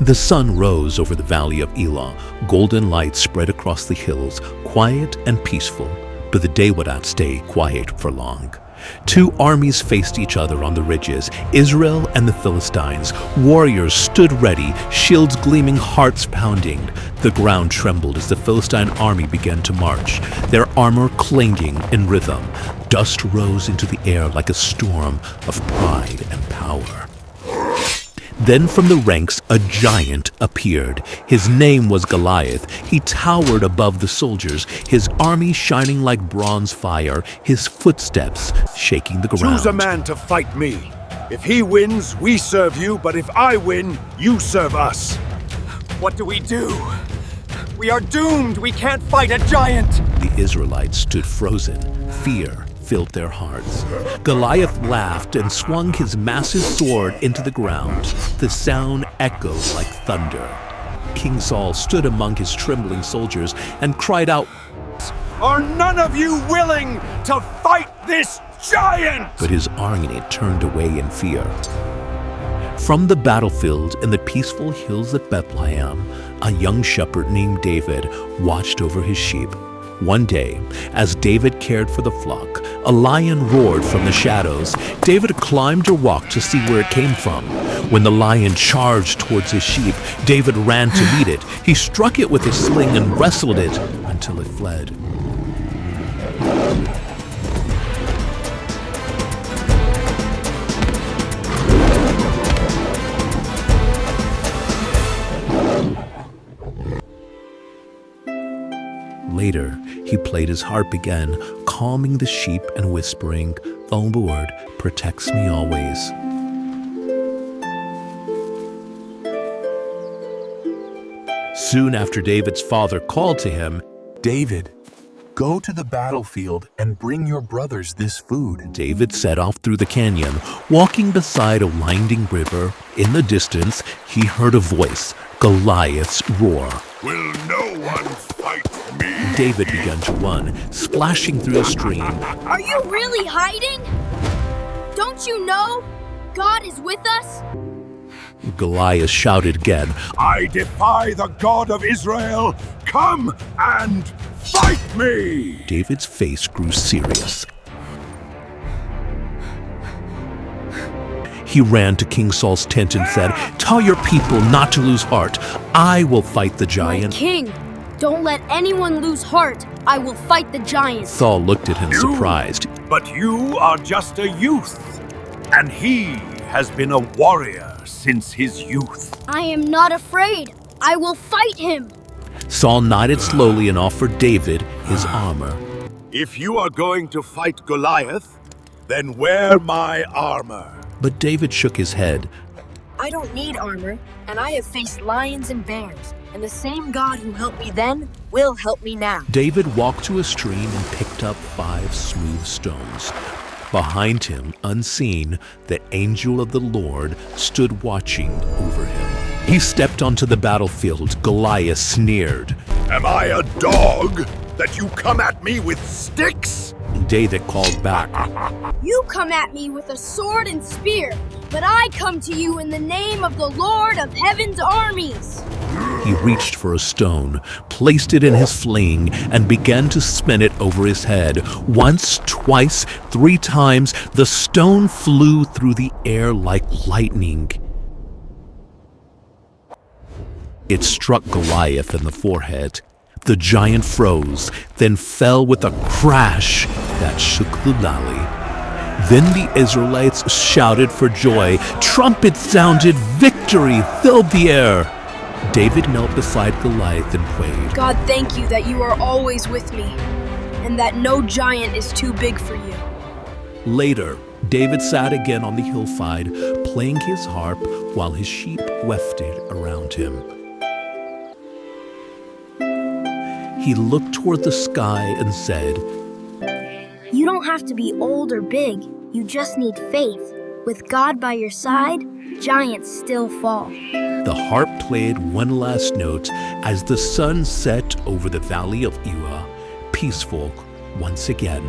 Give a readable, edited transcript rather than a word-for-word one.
The sun rose over the Valley of Elah. Golden light spread across the hills, quiet and peaceful. But the day would not stay quiet for long. Two armies faced each other on the ridges, Israel and the Philistines. Warriors stood ready, shields gleaming, hearts pounding. The ground trembled as the Philistine army began to march, their armor clanging in rhythm. Dust rose into the air like a storm of pride and power. Then from the ranks a giant appeared. His name was Goliath. He towered above the soldiers, his army shining like bronze fire, his footsteps shaking the ground. Choose a man to fight me. If he wins, we serve you, but if I win, you serve us. What do? We are doomed! We can't fight a giant! The Israelites stood frozen. Fear filled their hearts. Goliath laughed and swung his massive sword into the ground. The sound echoed like thunder. King Saul stood among his trembling soldiers and cried out, "Are none of you willing to fight this giant?" But his army turned away in fear. From the battlefield in the peaceful hills of Bethlehem, a young shepherd named David watched over his sheep. One day, as David cared for the flock, a lion roared from the shadows. David climbed a rock to see where it came from. When the lion charged towards his sheep, David ran to meet it. He struck it with a sling and wrestled it until it fled. Later, he played his harp again, calming the sheep and whispering, "The Lord protects me always." Soon after David's father called to him, "David, go to the battlefield and bring your brothers this food." David set off through the canyon, walking beside a winding river. In the distance, he heard a voice, Goliath's roar. "Will no one fight me?" David began to run, splashing through the stream. Are you really hiding? Don't you know God is with us? Goliath shouted again, "I defy the God of Israel! Come and fight me!" David's face grew serious. He ran to King Saul's tent and said, "Tell your people not to lose heart. I will fight the giant." My king, don't let anyone lose heart. I will fight the giant. Saul looked at him surprised. But you are just a youth, and he has been a warrior since his youth. I am not afraid. I will fight him. Saul nodded slowly and offered David his armor. If you are going to fight Goliath, then wear my armor. But David shook his head. I don't need armor, and I have faced lions and bears, and the same God who helped me then will help me now. David walked to a stream and picked up 5 smooth stones. Behind him, unseen, the angel of the Lord stood watching over him. He stepped onto the battlefield. Goliath sneered. "Am I a dog that you come at me with sticks?" David called back, You come at me with a sword and spear, but I come to you in the name of the Lord of Heaven's armies. He reached for a stone, placed it in his sling, and began to spin it over his head. Once, twice, 3 times, the stone flew through the air like lightning. It struck Goliath in the forehead. The giant froze, then fell with a crash that shook the valley. Then the Israelites shouted for joy. Trumpets sounded, victory filled the air. David knelt beside Goliath and prayed, God, thank you that you are always with me, and that no giant is too big for you. Later, David sat again on the hillside, playing his harp while his sheep wafted around him. He looked toward the sky and said, You don't have to be old or big. You just need faith. With God by your side, giants still fall. The harp played one last note as the sun set over the Valley of Elah, peaceful once again.